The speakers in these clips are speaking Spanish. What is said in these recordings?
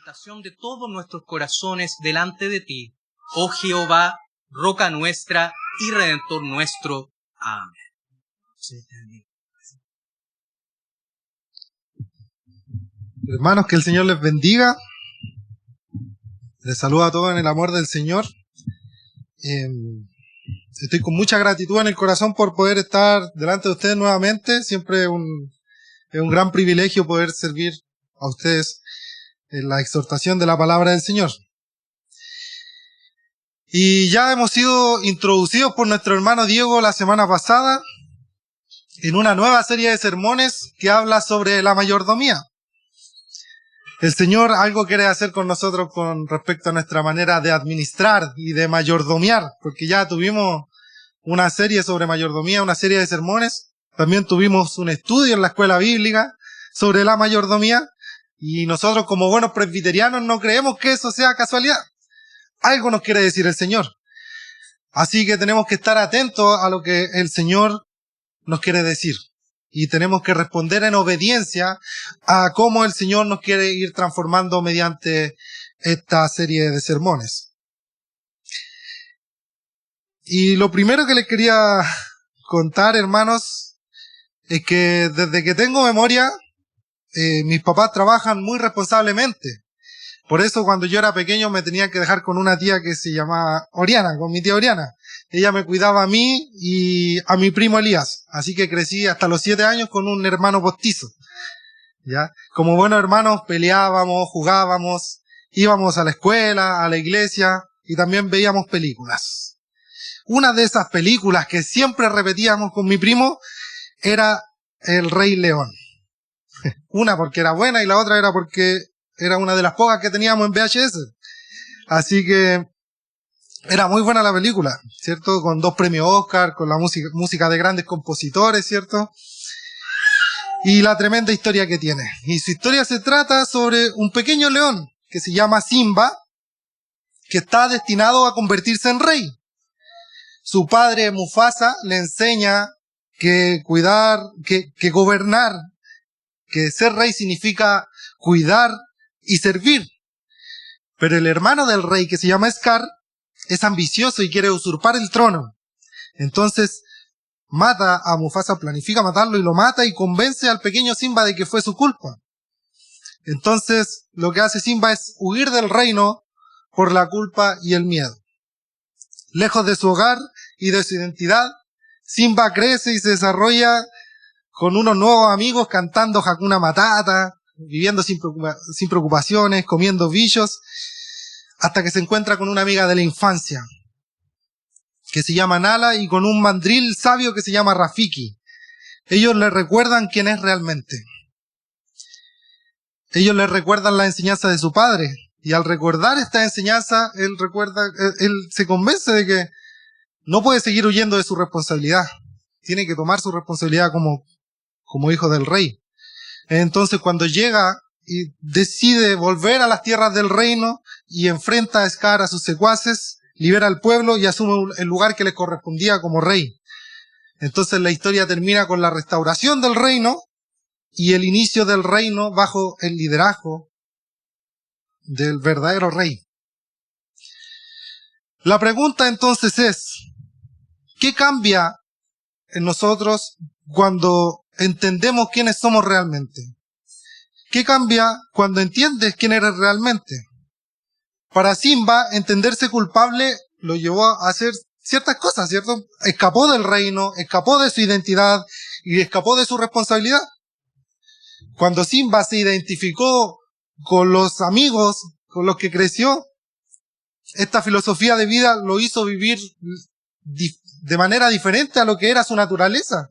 presentación de todos nuestros corazones delante de ti, oh Jehová, roca nuestra y redentor nuestro. Amén. Hermanos, que el Señor les bendiga. Les saludo a todos en el amor del Señor. Estoy con mucha gratitud en el corazón por poder estar delante de ustedes nuevamente. Siempre es un gran privilegio poder servir a ustedes en la exhortación de la palabra del Señor. Y ya hemos sido introducidos por nuestro hermano Diego la semana pasada en una nueva serie de sermones que habla sobre la mayordomía. El Señor algo quiere hacer con nosotros con respecto a nuestra manera de administrar y de mayordomiar, porque ya tuvimos una serie sobre mayordomía, una serie de sermones. También tuvimos un estudio en la escuela bíblica sobre la mayordomía, y nosotros como buenos presbiterianos no creemos que eso sea casualidad. Algo nos quiere decir el Señor. Así que tenemos que estar atentos a lo que el Señor nos quiere decir. Y tenemos que responder en obediencia a cómo el Señor nos quiere ir transformando mediante esta serie de sermones. Y lo primero que les quería contar, hermanos, es que desde que tengo memoria, mis papás trabajan muy responsablemente. Por eso cuando yo era pequeño me tenía que dejar con una tía que se llamaba Oriana, con mi tía Oriana. Ella me cuidaba a mí y a mi primo Elías. Así que crecí hasta los 7 años con un hermano postizo. ¿Ya? Como buenos hermanos peleábamos, jugábamos, íbamos a la escuela, a la iglesia y también veíamos películas. Una de esas películas que siempre repetíamos con mi primo era El Rey León. Una porque era buena y la otra era porque era una de las pocas que teníamos en VHS. Así que era muy buena la película, ¿cierto? Con 2 premios Oscar, con la música de grandes compositores, ¿cierto? Y la tremenda historia que tiene. Y su historia se trata sobre un pequeño león que se llama Simba, que está destinado a convertirse en rey. Su padre Mufasa le enseña que gobernar, que ser rey significa cuidar y servir. Pero el hermano del rey, que se llama Scar, es ambicioso y quiere usurpar el trono. Entonces mata a Mufasa, planifica matarlo y lo mata y convence al pequeño Simba de que fue su culpa. Entonces lo que hace Simba es huir del reino por la culpa y el miedo. Lejos de su hogar y de su identidad, Simba crece y se desarrolla con unos nuevos amigos cantando Hakuna Matata, viviendo sin preocupaciones, comiendo bichos, hasta que se encuentra con una amiga de la infancia, que se llama Nala, y con un mandril sabio que se llama Rafiki. Ellos le recuerdan quién es realmente. Ellos le recuerdan la enseñanza de su padre, y al recordar esta enseñanza, él se convence de que no puede seguir huyendo de su responsabilidad. Tiene que tomar su responsabilidad como hijo del rey. Entonces cuando llega y decide volver a las tierras del reino y enfrenta a Scar, a sus secuaces, libera al pueblo y asume el lugar que le correspondía como rey. Entonces la historia termina con la restauración del reino y el inicio del reino bajo el liderazgo del verdadero rey. La pregunta entonces es, ¿qué cambia en nosotros cuando entendemos quiénes somos realmente? ¿Qué cambia cuando entiendes quién eres realmente? Para Simba, entenderse culpable lo llevó a hacer ciertas cosas, ¿cierto? Escapó del reino, escapó de su identidad y escapó de su responsabilidad. Cuando Simba se identificó con los amigos con los que creció, esta filosofía de vida lo hizo vivir de manera diferente a lo que era su naturaleza.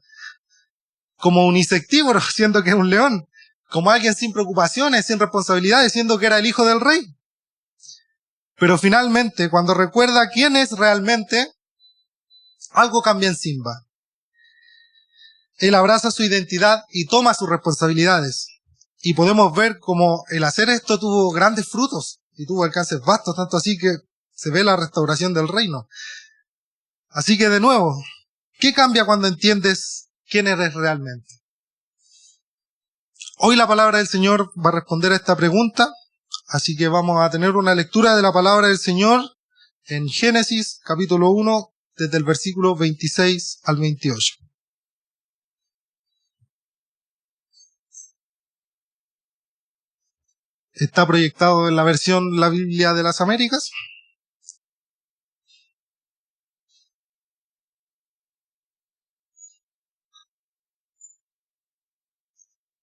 Como un insectívoro, siendo que es un león. Como alguien sin preocupaciones, sin responsabilidades, siendo que era el hijo del rey. Pero finalmente, cuando recuerda quién es realmente, algo cambia en Simba. Él abraza su identidad y toma sus responsabilidades. Y podemos ver cómo el hacer esto tuvo grandes frutos y tuvo alcances vastos, tanto así que se ve la restauración del reino. Así que de nuevo, ¿qué cambia cuando entiendes quién eres realmente? Hoy la palabra del Señor va a responder a esta pregunta Así que vamos a tener una lectura de la palabra del Señor en Génesis capítulo 1, desde el versículo 26 al 28. Está proyectado en la versión La Biblia de las Américas.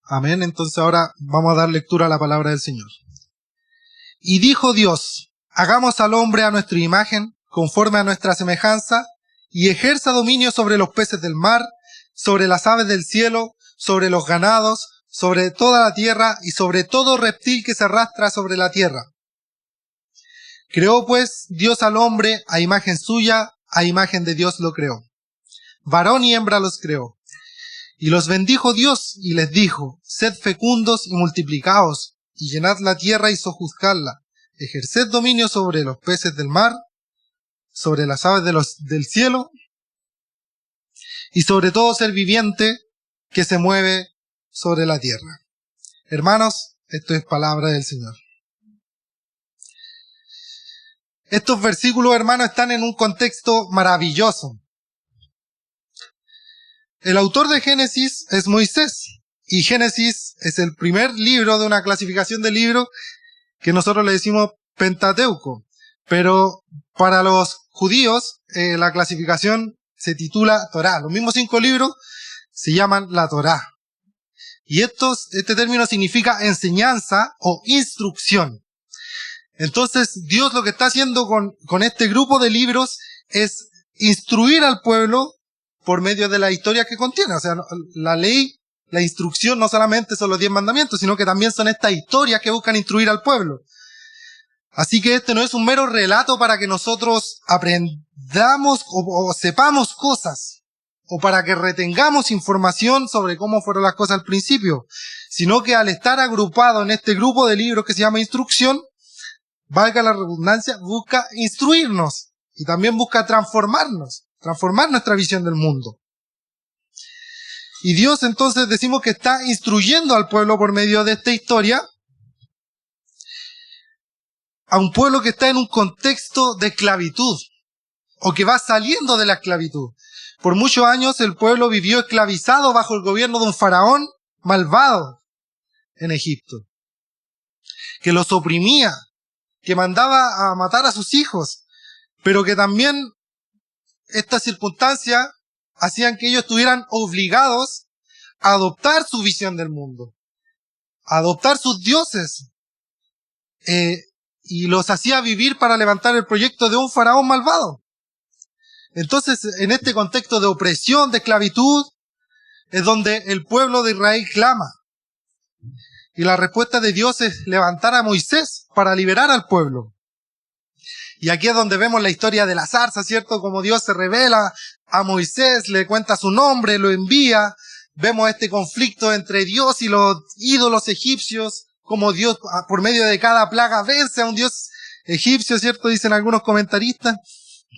Amén. Entonces ahora vamos a dar lectura a la palabra del Señor. Y dijo Dios, hagamos al hombre a nuestra imagen, conforme a nuestra semejanza, y ejerza dominio sobre los peces del mar, sobre las aves del cielo, sobre los ganados, sobre toda la tierra y sobre todo reptil que se arrastra sobre la tierra. Creó pues Dios al hombre a imagen suya, a imagen de Dios lo creó. Varón y hembra los creó. Y los bendijo Dios y les dijo, sed fecundos y multiplicaos, y llenad la tierra y sojuzgadla. Ejerced dominio sobre los peces del mar, sobre las aves del cielo, y sobre todo ser viviente que se mueve sobre la tierra. Hermanos, esto es palabra del Señor. Estos versículos, hermanos, están en un contexto maravilloso. El autor de Génesis es Moisés, y Génesis es el primer libro de una clasificación de libros que nosotros le decimos Pentateuco. Pero para los judíos, la clasificación se titula Torá. Los mismos 5 libros se llaman la Torá. Y este término significa enseñanza o instrucción. Entonces, Dios lo que está haciendo con este grupo de libros es instruir al pueblo por medio de la historia que contiene. O sea, la ley, la instrucción no solamente son los 10 mandamientos, sino que también son estas historias que buscan instruir al pueblo. Así que este no es un mero relato para que nosotros aprendamos o sepamos cosas, o para que retengamos información sobre cómo fueron las cosas al principio, sino que al estar agrupado en este grupo de libros que se llama instrucción, valga la redundancia, busca instruirnos y también busca transformar nuestra visión del mundo. Y Dios entonces decimos que está instruyendo al pueblo por medio de esta historia, a un pueblo que está en un contexto de esclavitud, o que va saliendo de la esclavitud. Por muchos años el pueblo vivió esclavizado bajo el gobierno de un faraón malvado en Egipto, que los oprimía, que mandaba a matar a sus hijos, pero que también estas circunstancias hacían que ellos estuvieran obligados a adoptar su visión del mundo, a adoptar sus dioses, y los hacía vivir para levantar el proyecto de un faraón malvado. Entonces, en este contexto de opresión, de esclavitud, es donde el pueblo de Israel clama. Y la respuesta de Dios es levantar a Moisés para liberar al pueblo. Y aquí es donde vemos la historia de la zarza, ¿cierto? Como Dios se revela a Moisés, le cuenta su nombre, lo envía. Vemos este conflicto entre Dios y los ídolos egipcios, como Dios, por medio de cada plaga, vence a un dios egipcio, ¿cierto? Dicen algunos comentaristas.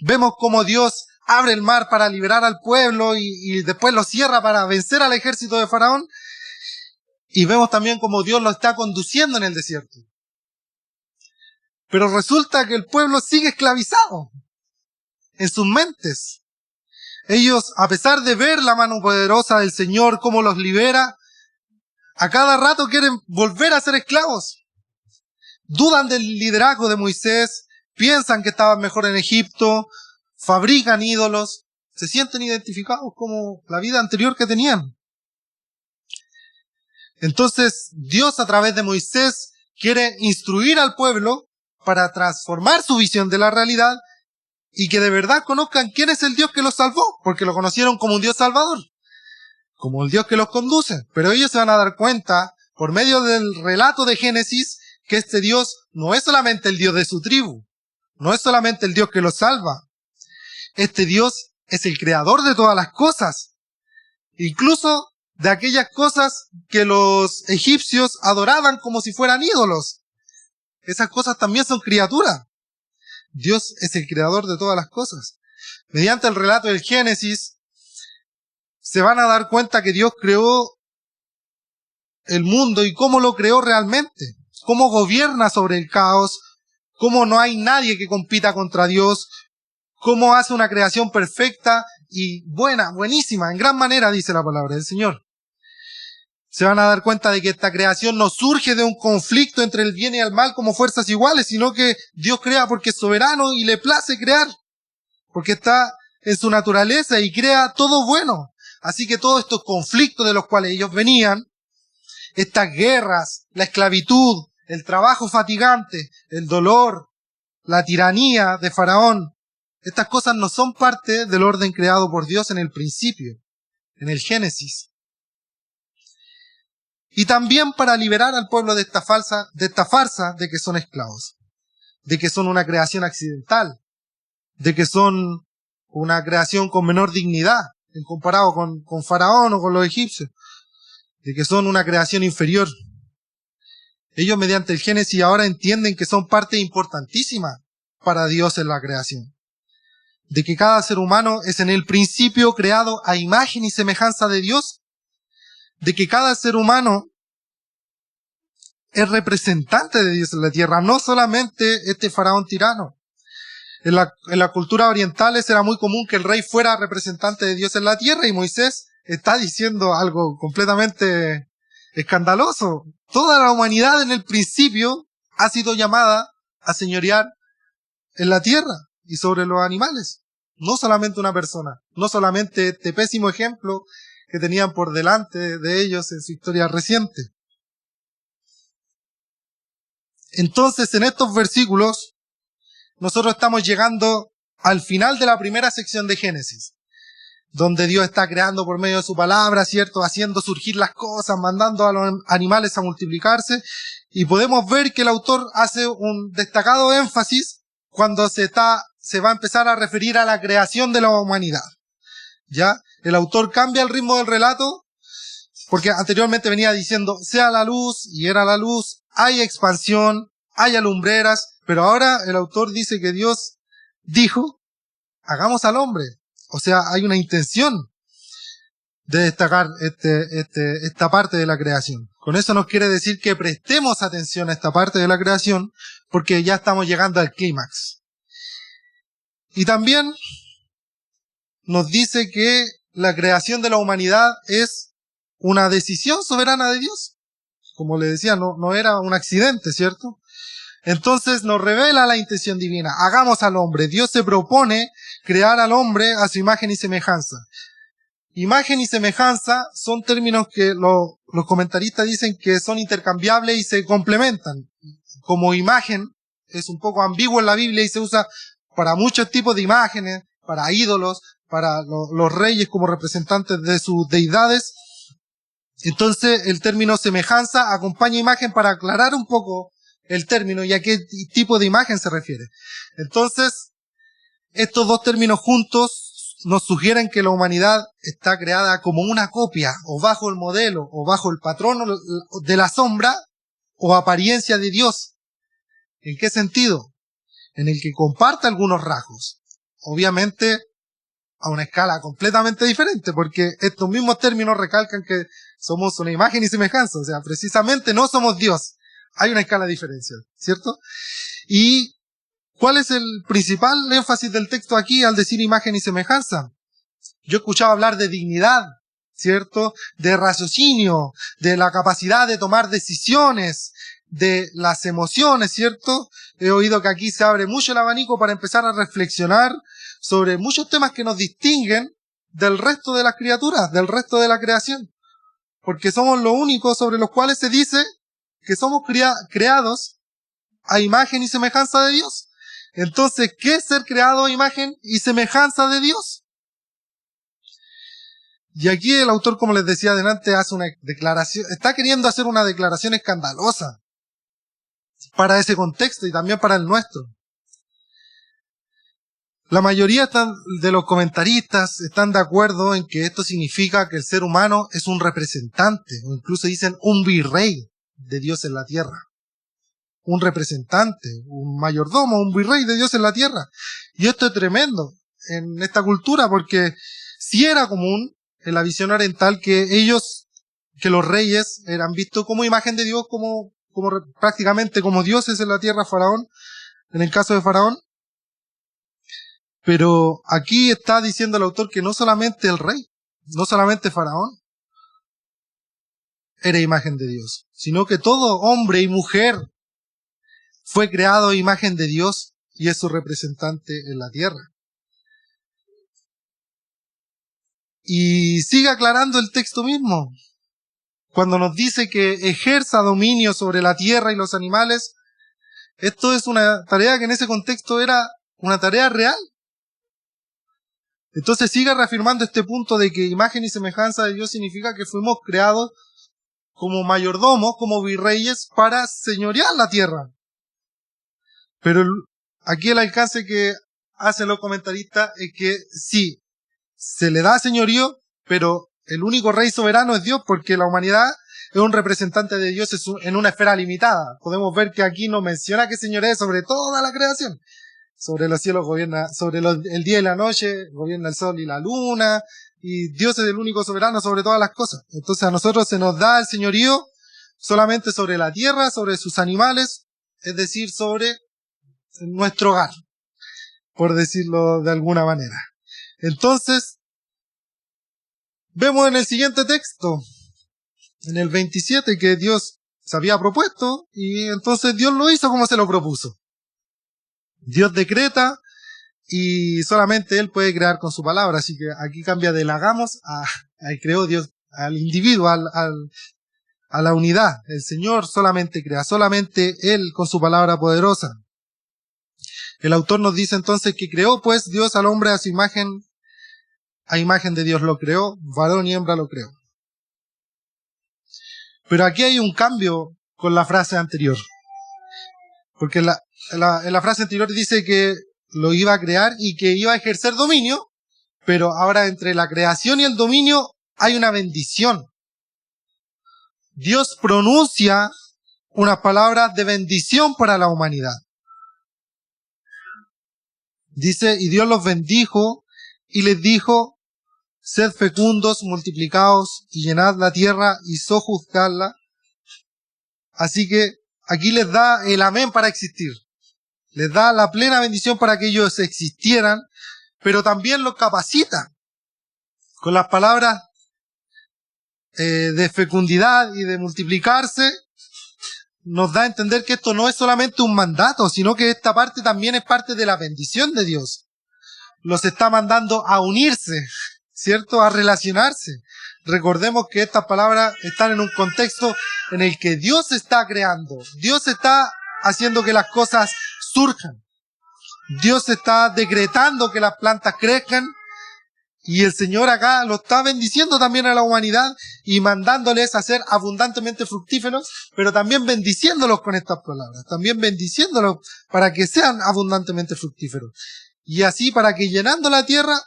Vemos cómo Dios abre el mar para liberar al pueblo y después lo cierra para vencer al ejército de Faraón. Y vemos también cómo Dios lo está conduciendo en el desierto. Pero resulta que el pueblo sigue esclavizado en sus mentes. Ellos, a pesar de ver la mano poderosa del Señor, cómo los libera, a cada rato quieren volver a ser esclavos. Dudan del liderazgo de Moisés, piensan que estaban mejor en Egipto, fabrican ídolos, se sienten identificados como la vida anterior que tenían. Entonces, Dios a través de Moisés quiere instruir al pueblo para transformar su visión de la realidad y que de verdad conozcan quién es el Dios que los salvó, porque lo conocieron como un Dios salvador, como el Dios que los conduce. Pero ellos se van a dar cuenta, por medio del relato de Génesis, que este Dios no es solamente el Dios de su tribu, no es solamente el Dios que los salva. Este Dios es el creador de todas las cosas, incluso de aquellas cosas que los egipcios adoraban como si fueran ídolos. Esas cosas también son criaturas. Dios es el creador de todas las cosas. Mediante el relato del Génesis, se van a dar cuenta que Dios creó el mundo y cómo lo creó realmente. cómo gobierna sobre el caos, cómo no hay nadie que compita contra Dios, cómo hace una creación perfecta y buenísima, en gran manera, dice la palabra del Señor. Se van a dar cuenta de que esta creación no surge de un conflicto entre el bien y el mal como fuerzas iguales, sino que Dios crea porque es soberano y le place crear, porque está en su naturaleza y crea todo bueno. Así que todos estos conflictos de los cuales ellos venían, estas guerras, la esclavitud, el trabajo fatigante, el dolor, la tiranía de Faraón, estas cosas no son parte del orden creado por Dios en el principio, en el Génesis. Y también para liberar al pueblo de esta farsa de que son esclavos, de que son una creación accidental, de que son una creación con menor dignidad en comparado con Faraón o con los egipcios, de que son una creación inferior. Ellos mediante el Génesis ahora entienden que son parte importantísima para Dios en la creación, de que cada ser humano es en el principio creado a imagen y semejanza de Dios, de que cada ser humano es representante de Dios en la tierra, no solamente este faraón tirano. En la cultura oriental era muy común que el rey fuera representante de Dios en la tierra, y Moisés está diciendo algo completamente escandaloso. Toda la humanidad en el principio ha sido llamada a señorear en la tierra y sobre los animales. No solamente una persona, no solamente este pésimo ejemplo que tenían por delante de ellos en su historia reciente. Entonces, en estos versículos, nosotros estamos llegando al final de la primera sección de Génesis, donde Dios está creando por medio de su palabra, ¿cierto? Haciendo surgir las cosas, mandando a los animales a multiplicarse, y podemos ver que el autor hace un destacado énfasis cuando se va a empezar a referir a la creación de la humanidad. ¿Ya? El autor cambia el ritmo del relato, porque anteriormente venía diciendo, sea la luz, y era la luz, hay expansión, hay alumbreras, pero ahora el autor dice que Dios dijo, hagamos al hombre. O sea, hay una intención de destacar esta parte de la creación. Con eso nos quiere decir que prestemos atención a esta parte de la creación, porque ya estamos llegando al clímax. Y también nos dice que la creación de la humanidad es una decisión soberana de Dios. Como le decía, no era un accidente, ¿cierto? Entonces nos revela la intención divina. Hagamos al hombre. Dios se propone crear al hombre a su imagen y semejanza. Imagen y semejanza son términos que los comentaristas dicen que son intercambiables y se complementan. Como imagen es un poco ambiguo en la Biblia y se usa para muchos tipos de imágenes, para ídolos, para los reyes como representantes de sus deidades. Entonces el término semejanza acompaña imagen para aclarar un poco el término y a qué tipo de imagen se refiere. Entonces, estos dos términos juntos nos sugieren que la humanidad está creada como una copia, o bajo el modelo, o bajo el patrón de la sombra, o apariencia de Dios. ¿En qué sentido? En el que comparte algunos rasgos. Obviamente, a una escala completamente diferente, porque estos mismos términos recalcan que somos una imagen y semejanza, o sea, precisamente no somos Dios. Hay una escala diferencial, ¿cierto? ¿Y cuál es el principal énfasis del texto aquí al decir imagen y semejanza? Yo he escuchado hablar de dignidad, ¿cierto? De raciocinio, de la capacidad de tomar decisiones, de las emociones, ¿cierto? He oído que aquí se abre mucho el abanico para empezar a reflexionar sobre muchos temas que nos distinguen del resto de las criaturas, del resto de la creación. Porque somos los únicos sobre los cuales se dice que somos creados a imagen y semejanza de Dios. Entonces, ¿qué es ser creado a imagen y semejanza de Dios? Y aquí el autor, como les decía adelante, hace una declaración, está queriendo hacer una declaración escandalosa para ese contexto y también para el nuestro. La mayoría de los comentaristas están de acuerdo en que esto significa que el ser humano es un representante, o incluso dicen un virrey de Dios en la tierra. Un representante, un mayordomo, un virrey de Dios en la tierra. Y esto es tremendo en esta cultura, porque sí era común en la visión oriental que los reyes eran vistos como imagen de Dios, como prácticamente como dioses en la tierra Faraón, en el caso de Faraón. Pero aquí está diciendo el autor que no solamente el rey, no solamente Faraón era imagen de Dios, sino que todo hombre y mujer fue creado a imagen de Dios y es su representante en la tierra. Y sigue aclarando el texto mismo, cuando nos dice que ejerza dominio sobre la tierra y los animales. Esto es una tarea que en ese contexto era una tarea real. Entonces sigue reafirmando este punto de que imagen y semejanza de Dios significa que fuimos creados como mayordomos, como virreyes, para señorear la tierra. Pero aquí el alcance que hacen los comentaristas es que sí, se le da señorío, pero el único rey soberano es Dios, porque la humanidad es un representante de Dios en una esfera limitada. Podemos ver que aquí no menciona que señoree sobre toda la creación. Sobre los cielos gobierna, el día y la noche gobierna el sol y la luna, y Dios es el único soberano sobre todas las cosas. Entonces a nosotros se nos da el señorío solamente sobre la tierra, sobre sus animales, es decir, sobre nuestro hogar, por decirlo de alguna manera. Entonces, vemos en el siguiente texto, en el 27, que Dios se había propuesto, y entonces Dios lo hizo como se lo propuso. Dios decreta, y solamente Él puede crear con su palabra, así que aquí cambia del hagamos a creó Dios, al individuo, a la unidad. El Señor solamente crea, solamente Él con su palabra poderosa. El autor nos dice entonces que creó pues Dios al hombre a su imagen, a imagen de Dios lo creó, varón y hembra lo creó. Pero aquí hay un cambio con la frase anterior. Porque en la frase anterior dice que lo iba a crear y que iba a ejercer dominio, pero ahora entre la creación y el dominio hay una bendición. Dios pronuncia unas palabras de bendición para la humanidad. Dice, y Dios los bendijo y les dijo, sed fecundos, multiplicaos y llenad la tierra y sojuzgadla. Así que aquí les da el amén para existir. Les da la plena bendición para que ellos existieran, pero también los capacita con las palabras de fecundidad y de multiplicarse. Nos da a entender que esto no es solamente un mandato, sino que esta parte también es parte de la bendición de Dios. Los está mandando a unirse, ¿cierto? A relacionarse. Recordemos que estas palabras están en un contexto en el que Dios está creando. Dios está haciendo que las cosas surjan. Dios está decretando que las plantas crezcan. Y el Señor acá lo está bendiciendo también a la humanidad y mandándoles a ser abundantemente fructíferos, pero también bendiciéndolos con estas palabras, también bendiciéndolos para que sean abundantemente fructíferos. Y así para que llenando la tierra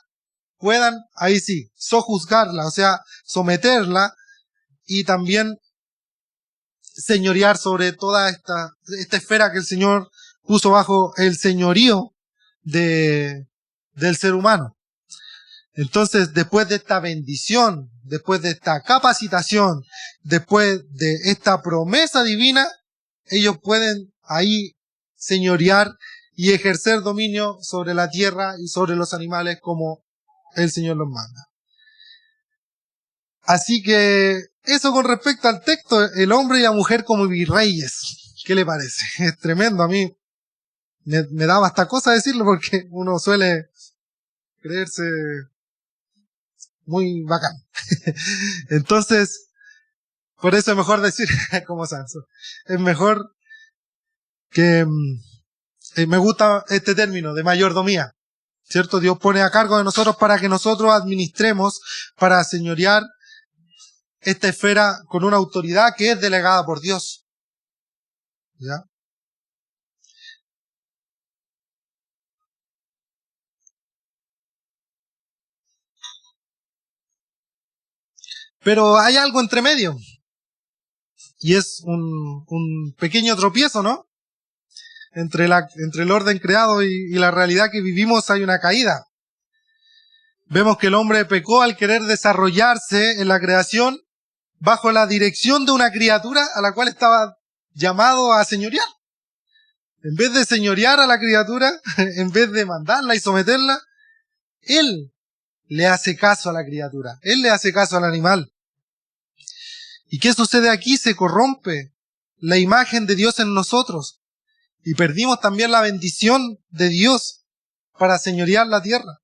puedan, ahí sí, sojuzgarla, o sea, someterla y también señorear sobre toda esta esfera que el Señor puso bajo el señorío del ser humano. Entonces, después de esta bendición, después de esta capacitación, después de esta promesa divina, ellos pueden ahí señorear y ejercer dominio sobre la tierra y sobre los animales como el Señor los manda. Así que, eso con respecto al texto, el hombre y la mujer como virreyes. ¿Qué le parece? Es tremendo, a mí me daba hasta cosa decirlo porque uno suele creerse muy bacán. Entonces, por eso es mejor decir, como Sanso, es mejor que me gusta este término de mayordomía, ¿cierto? Dios pone a cargo de nosotros para que nosotros administremos, para señorear esta esfera con una autoridad que es delegada por Dios. ¿Ya? Pero hay algo entre medio. Y es un pequeño tropiezo, ¿no? Entre el orden creado y la realidad que vivimos hay una caída. Vemos que el hombre pecó al querer desarrollarse en la creación bajo la dirección de una criatura a la cual estaba llamado a señorear. En vez de señorear a la criatura, en vez de mandarla y someterla, Él le hace caso a la criatura. Él le hace caso al animal. ¿Y qué sucede aquí? Se corrompe la imagen de Dios en nosotros. Y perdimos también la bendición de Dios para señorear la tierra.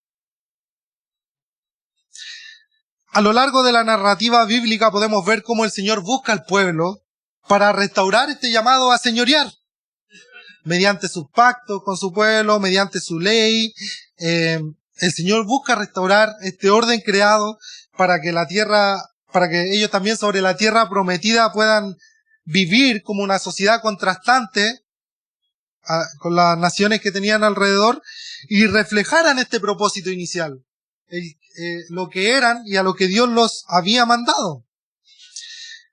A lo largo de la narrativa bíblica podemos ver cómo el Señor busca al pueblo para restaurar este llamado a señorear. Mediante sus pactos con su pueblo, mediante su ley, el Señor busca restaurar este orden creado para que la tierra, para que ellos también sobre la tierra prometida puedan vivir como una sociedad contrastante con las naciones que tenían alrededor y reflejaran este propósito inicial, lo que eran y a lo que Dios los había mandado.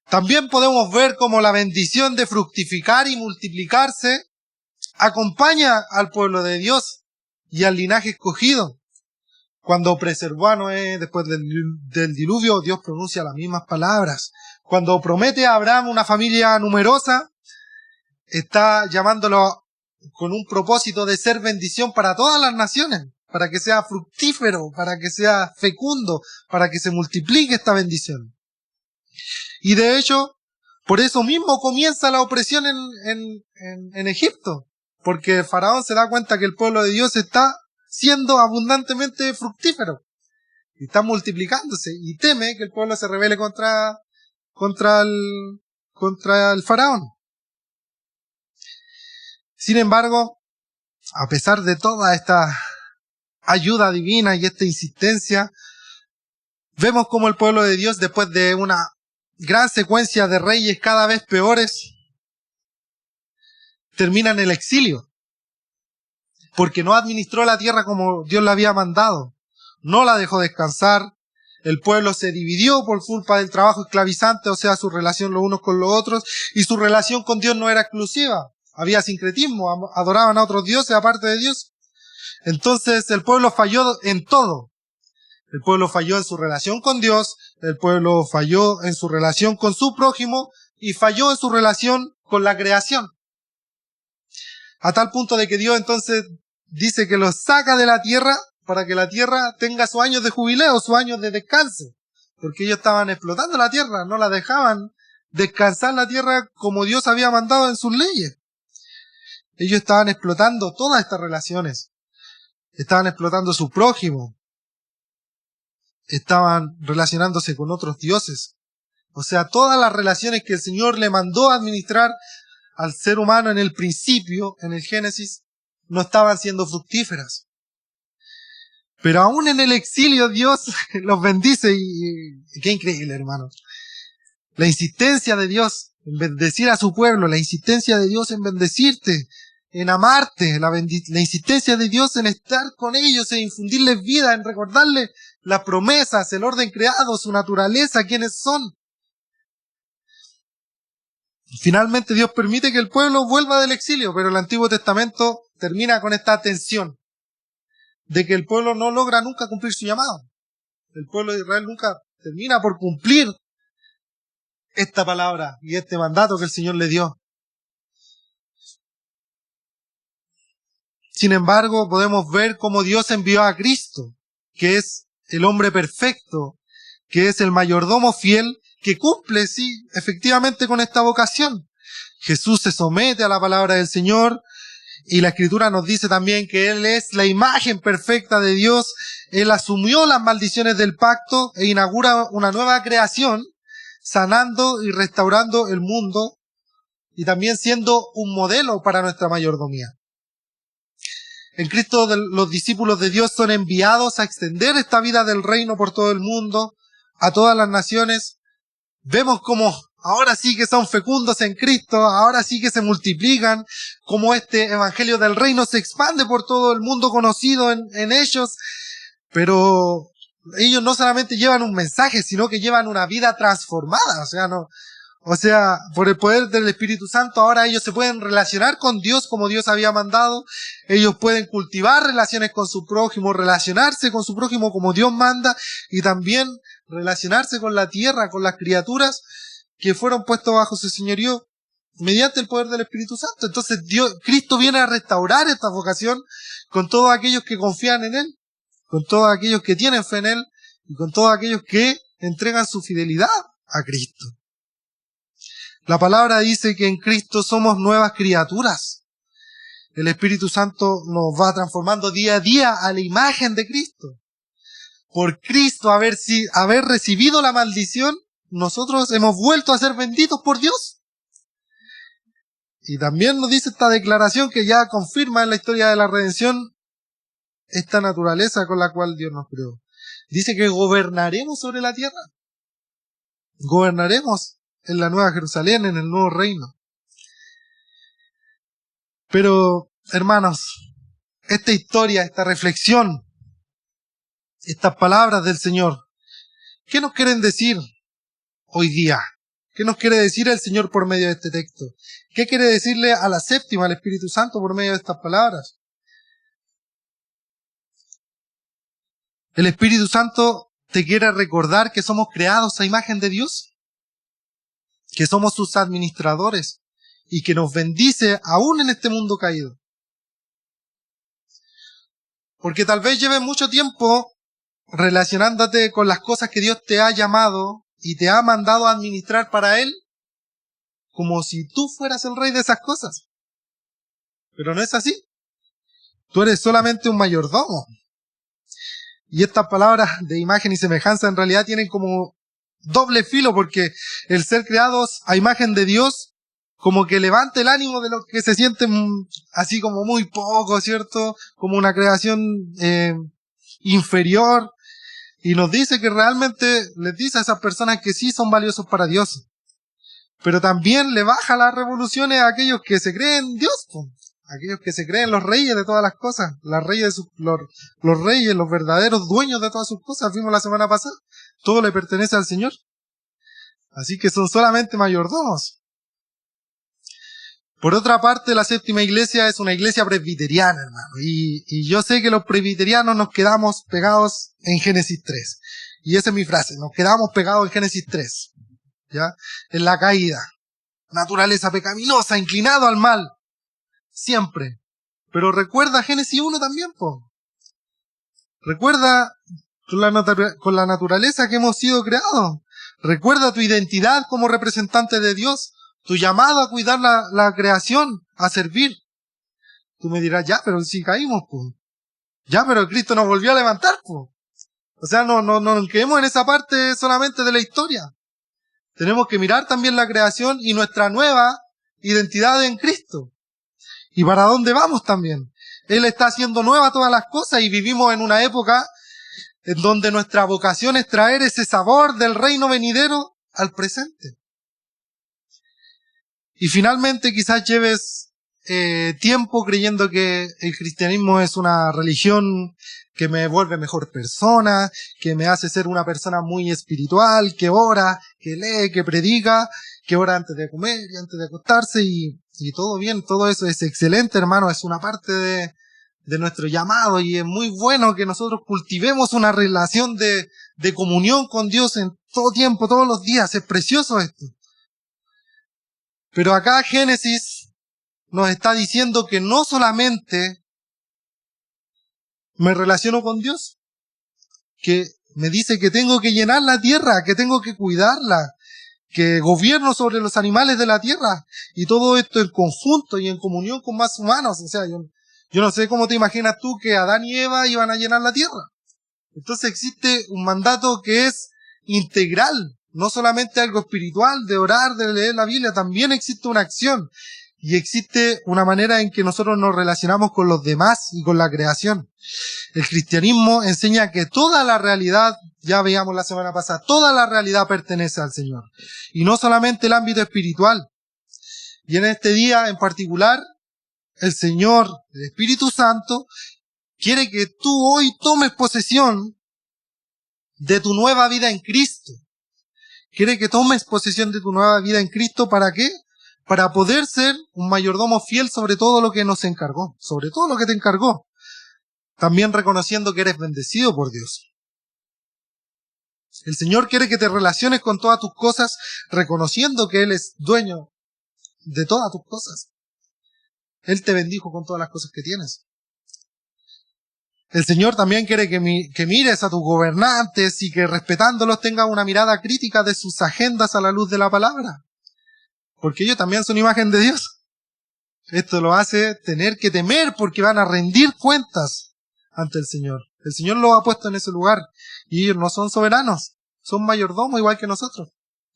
También podemos ver cómo la bendición de fructificar y multiplicarse acompaña al pueblo de Dios y al linaje escogido. Cuando preservó a Noé después del diluvio, Dios pronuncia las mismas palabras. Cuando promete a Abraham una familia numerosa, está llamándolo con un propósito de ser bendición para todas las naciones, para que sea fructífero, para que sea fecundo, para que se multiplique esta bendición. Y de hecho, por eso mismo comienza la opresión en Egipto, porque el faraón se da cuenta que el pueblo de Dios está siendo abundantemente fructífero y está multiplicándose y teme que el pueblo se rebele contra el faraón. Sin embargo, a pesar de toda esta ayuda divina y esta insistencia, vemos como el pueblo de Dios, después de una gran secuencia de reyes cada vez peores, termina en el exilio, porque no administró la tierra como Dios la había mandado, no la dejó descansar, el pueblo se dividió por culpa del trabajo esclavizante, o sea, su relación los unos con los otros, y su relación con Dios no era exclusiva, había sincretismo, adoraban a otros dioses aparte de Dios. Entonces el pueblo falló en todo. El pueblo falló en su relación con Dios, el pueblo falló en su relación con su prójimo y falló en su relación con la creación. A tal punto de que Dios entonces dice que los saca de la tierra para que la tierra tenga sus años de jubileo, sus años de descanso. Porque ellos estaban explotando la tierra, no la dejaban descansar la tierra como Dios había mandado en sus leyes. Ellos estaban explotando todas estas relaciones. Estaban explotando su prójimo. Estaban relacionándose con otros dioses. O sea, todas las relaciones que el Señor le mandó a administrar al ser humano en el principio, en el Génesis, no estaban siendo fructíferas. Pero aún en el exilio Dios los bendice y qué increíble, hermano. La insistencia de Dios en bendecir a su pueblo, la insistencia de Dios en bendecirte, en amarte, la insistencia de Dios en estar con ellos, en infundirles vida, en recordarles las promesas, el orden creado, su naturaleza, quiénes son. Finalmente Dios permite que el pueblo vuelva del exilio, pero el Antiguo Testamento termina con esta tensión de que el pueblo no logra nunca cumplir su llamado. El pueblo de Israel nunca termina por cumplir esta palabra y este mandato que el Señor le dio. Sin embargo, podemos ver cómo Dios envió a Cristo, que es el hombre perfecto, que es el mayordomo fiel, que cumple, sí, efectivamente con esta vocación. Jesús se somete a la palabra del Señor y la Escritura nos dice también que Él es la imagen perfecta de Dios. Él asumió las maldiciones del pacto e inaugura una nueva creación, sanando y restaurando el mundo y también siendo un modelo para nuestra mayordomía. En Cristo los discípulos de Dios son enviados a extender esta vida del reino por todo el mundo, a todas las naciones. Vemos como ahora sí que son fecundos en Cristo, ahora sí que se multiplican, como este evangelio del reino se expande por todo el mundo conocido en ellos, pero ellos no solamente llevan un mensaje, sino que llevan una vida transformada, o sea, por el poder del Espíritu Santo, ahora ellos se pueden relacionar con Dios como Dios había mandado. Ellos pueden cultivar relaciones con su prójimo, relacionarse con su prójimo como Dios manda, y también relacionarse con la tierra, con las criaturas que fueron puestos bajo su señorío. mediante el poder del Espíritu Santo. Entonces Cristo viene a restaurar esta vocación con todos aquellos que confían en Él, con todos aquellos que tienen fe en Él y con todos aquellos que entregan su fidelidad a Cristo. La palabra dice que en Cristo somos nuevas criaturas. El Espíritu Santo nos va transformando día a día a la imagen de Cristo. Por Cristo haber recibido la maldición, nosotros hemos vuelto a ser benditos por Dios. Y también nos dice esta declaración que ya confirma en la historia de la redención esta naturaleza con la cual Dios nos creó. Dice que gobernaremos sobre la tierra. Gobernaremos en la Nueva Jerusalén, en el nuevo reino. Pero, hermanos, esta historia, esta reflexión, estas palabras del Señor, ¿qué nos quieren decir hoy día? ¿Qué nos quiere decir el Señor por medio de este texto? ¿Qué quiere decirle a la séptima, al Espíritu Santo, por medio de estas palabras? El Espíritu Santo te quiere recordar que somos creados a imagen de Dios, que somos sus administradores y que nos bendice aún en este mundo caído. Porque tal vez lleves mucho tiempo relacionándote con las cosas que Dios te ha llamado y te ha mandado a administrar para Él, como si tú fueras el rey de esas cosas. Pero no es así. Tú eres solamente un mayordomo. Y estas palabras de imagen y semejanza en realidad tienen como doble filo, porque el ser creados a imagen de Dios como que levanta el ánimo de los que se sienten así como muy poco, ¿cierto? Como una creación inferior. Y nos dice que realmente les dice a esas personas que sí son valiosos para Dios. Pero también le baja las revoluciones a aquellos que se creen Dios, aquellos que se creen los reyes de todas las cosas, los reyes, los verdaderos dueños de todas sus cosas. Vimos la semana pasada, todo le pertenece al Señor. Así que son solamente mayordomos. Por otra parte, la séptima iglesia es una iglesia presbiteriana, hermano. Y yo sé que los presbiterianos nos quedamos pegados en Génesis 3. Y esa es mi frase, nos quedamos pegados en Génesis 3. ¿Ya? En la caída. Naturaleza pecaminosa, inclinado al mal. Siempre. Pero recuerda Génesis 1 también, po. Recuerda con la naturaleza que hemos sido creados. Recuerda tu identidad como representante de Dios. Tu llamado a cuidar la creación, a servir. Tú me dirás, ya, pero si caímos, pues. Ya, pero Cristo nos volvió a levantar, pues. O sea, no nos quedemos en esa parte solamente de la historia. Tenemos que mirar también la creación y nuestra nueva identidad en Cristo. Y para dónde vamos también. Él está haciendo nuevas todas las cosas y vivimos en una época en donde nuestra vocación es traer ese sabor del reino venidero al presente. Y finalmente quizás lleves tiempo creyendo que el cristianismo es una religión que me vuelve mejor persona, que me hace ser una persona muy espiritual, que ora, que lee, que predica, que ora antes de comer y antes de acostarse y todo bien, todo eso es excelente, hermano, es una parte de nuestro llamado y es muy bueno que nosotros cultivemos una relación de comunión con Dios en todo tiempo, todos los días, es precioso esto. Pero acá Génesis nos está diciendo que no solamente me relaciono con Dios, que me dice que tengo que llenar la tierra, que tengo que cuidarla, que gobierno sobre los animales de la tierra, y todo esto en conjunto y en comunión con más humanos. O sea, yo no sé cómo te imaginas tú que Adán y Eva iban a llenar la tierra. Entonces existe un mandato que es integral. No solamente algo espiritual, de orar, de leer la Biblia, también existe una acción. Y existe una manera en que nosotros nos relacionamos con los demás y con la creación. El cristianismo enseña que toda la realidad, ya veíamos la semana pasada, toda la realidad pertenece al Señor. Y no solamente el ámbito espiritual. Y en este día en particular, el Señor, el Espíritu Santo, quiere que tú hoy tomes posesión de tu nueva vida en Cristo. Quiere que tomes posesión de tu nueva vida en Cristo. ¿Para qué? Para poder ser un mayordomo fiel sobre todo lo que nos encargó, sobre todo lo que te encargó. También reconociendo que eres bendecido por Dios. El Señor quiere que te relaciones con todas tus cosas, reconociendo que Él es dueño de todas tus cosas. Él te bendijo con todas las cosas que tienes. El Señor también quiere que mires a tus gobernantes y que respetándolos tengas una mirada crítica de sus agendas a la luz de la palabra. Porque ellos también son imagen de Dios. Esto lo hace tener que temer porque van a rendir cuentas ante el Señor. El Señor los ha puesto en ese lugar y ellos no son soberanos, son mayordomos igual que nosotros.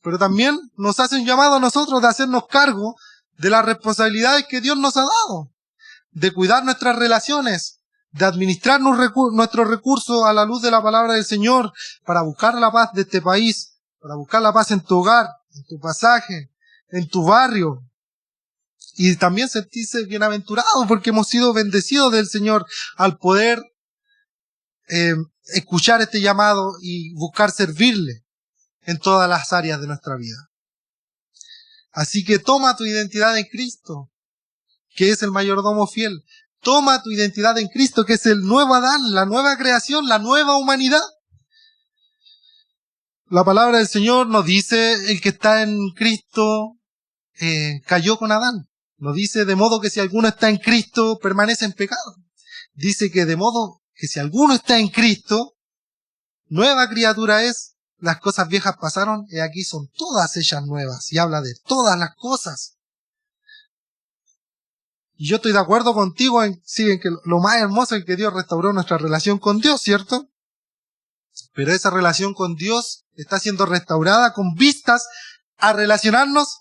Pero también nos hace un llamado a nosotros de hacernos cargo de las responsabilidades que Dios nos ha dado, de cuidar nuestras relaciones, de administrar nuestros recursos a la luz de la palabra del Señor para buscar la paz de este país, para buscar la paz en tu hogar, en tu pasaje, en tu barrio. Y también sentirse bienaventurados porque hemos sido bendecidos del Señor al poder escuchar este llamado y buscar servirle en todas las áreas de nuestra vida. Así que toma tu identidad en Cristo, que es el mayordomo fiel. Toma tu identidad en Cristo, que es el nuevo Adán, la nueva creación, la nueva humanidad. La palabra del Señor nos dice, el que está en Cristo cayó con Adán. Nos dice, de modo que si alguno está en Cristo, permanece en pecado. Dice que de modo que si alguno está en Cristo, nueva criatura es, las cosas viejas pasaron, y aquí son todas ellas nuevas. Y habla de todas las cosas. Y yo estoy de acuerdo contigo en que lo más hermoso es que Dios restauró nuestra relación con Dios, ¿cierto? Pero esa relación con Dios está siendo restaurada con vistas a relacionarnos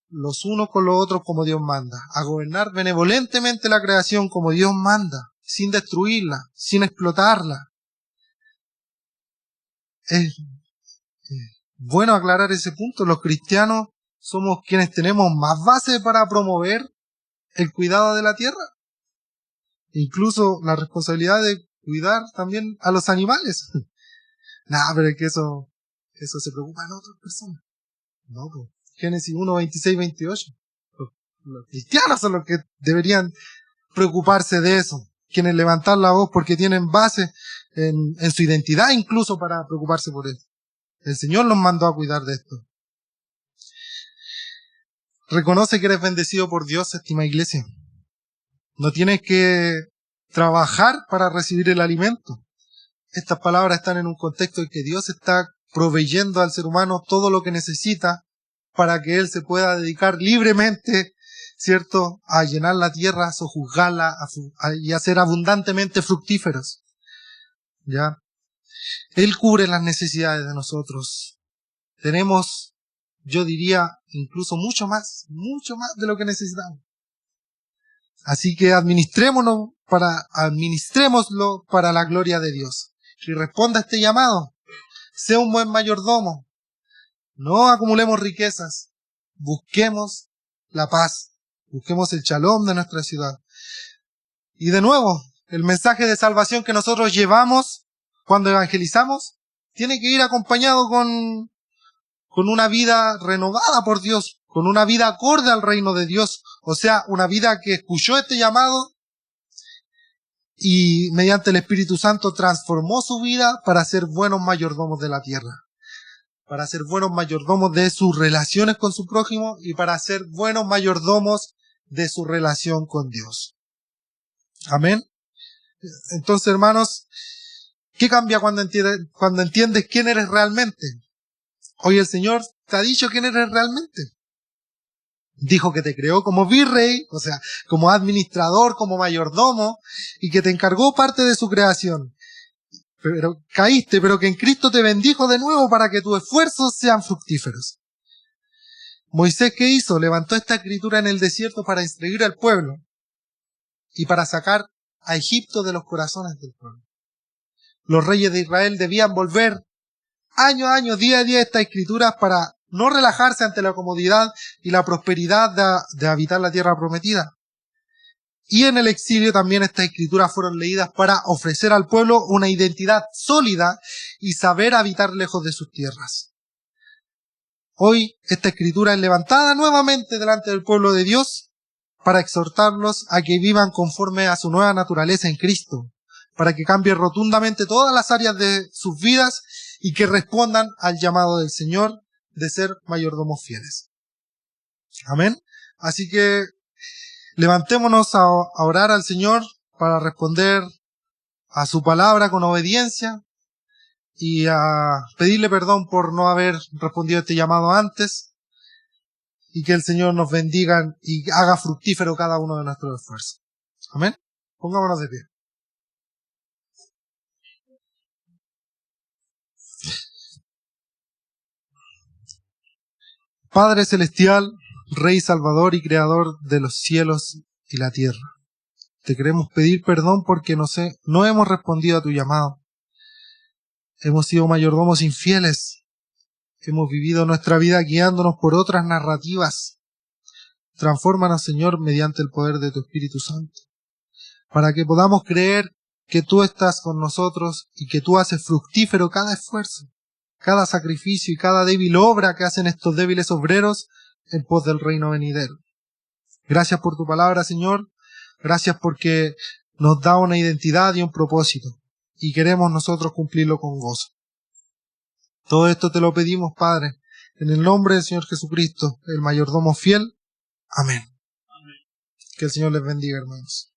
los unos con los otros como Dios manda, a gobernar benevolentemente la creación como Dios manda, sin destruirla, sin explotarla. Es bueno aclarar ese punto. Los cristianos somos quienes tenemos más base para promover el cuidado de la tierra. Incluso la responsabilidad de cuidar también a los animales. Pero es que eso se preocupa en otras personas. No, pues. Génesis 1, 26, 28. Los cristianos son los que deberían preocuparse de eso. Quienes levantar la voz porque tienen base en su identidad incluso para preocuparse por él. El Señor los mandó a cuidar de esto. Reconoce que eres bendecido por Dios, estimada iglesia. No tienes que trabajar para recibir el alimento. Estas palabras están en un contexto en que Dios está proveyendo al ser humano todo lo que necesita para que él se pueda dedicar libremente, ¿cierto?, a llenar la tierra, a sojuzgarla y a ser abundantemente fructíferos. ¿Ya? Él cubre las necesidades de nosotros. Tenemos, yo diría, incluso mucho más de lo que necesitamos. Así que administrémoslo para la gloria de Dios. Y responda a este llamado. Sea un buen mayordomo. No acumulemos riquezas. Busquemos la paz. Busquemos el shalom de nuestra ciudad. Y de nuevo, el mensaje de salvación que nosotros llevamos cuando evangelizamos tiene que ir acompañado con una vida renovada por Dios, con una vida acorde al reino de Dios. O sea, una vida que escuchó este llamado y mediante el Espíritu Santo transformó su vida para ser buenos mayordomos de la tierra. Para ser buenos mayordomos de sus relaciones con su prójimo y para ser buenos mayordomos de su relación con Dios. Amén. Entonces, hermanos, ¿qué cambia cuando entiendes quién eres realmente? Hoy el Señor te ha dicho quién eres realmente. Dijo que te creó como virrey, o sea, como administrador, como mayordomo, y que te encargó parte de su creación. Pero caíste, pero que en Cristo te bendijo de nuevo para que tus esfuerzos sean fructíferos. Moisés, ¿qué hizo? Levantó esta escritura en el desierto para instruir al pueblo y para sacar a Egipto de los corazones del pueblo. Los reyes de Israel debían volver año a año, día a día, estas escrituras para no relajarse ante la comodidad y la prosperidad de habitar la tierra prometida. Y en el exilio también estas escrituras fueron leídas para ofrecer al pueblo una identidad sólida y saber habitar lejos de sus tierras. Hoy esta escritura es levantada nuevamente delante del pueblo de Dios para exhortarlos a que vivan conforme a su nueva naturaleza en Cristo, para que cambien rotundamente todas las áreas de sus vidas y que respondan al llamado del Señor de ser mayordomos fieles. Amén. Así que levantémonos a orar al Señor para responder a su palabra con obediencia y a pedirle perdón por no haber respondido a este llamado antes, y que el Señor nos bendiga y haga fructífero cada uno de nuestros esfuerzos. Amén. Pongámonos de pie. Padre Celestial, Rey Salvador y Creador de los cielos y la tierra, te queremos pedir perdón porque no hemos respondido a tu llamado. Hemos sido mayordomos infieles. Hemos vivido nuestra vida guiándonos por otras narrativas. Transfórmanos, Señor, mediante el poder de tu Espíritu Santo, para que podamos creer que tú estás con nosotros y que tú haces fructífero cada esfuerzo, cada sacrificio y cada débil obra que hacen estos débiles obreros en pos del reino venidero. Gracias por tu palabra, Señor. Gracias porque nos da una identidad y un propósito, y queremos nosotros cumplirlo con gozo. Todo esto te lo pedimos, Padre, en el nombre del Señor Jesucristo, el mayordomo fiel. Amén. Que el Señor les bendiga, hermanos.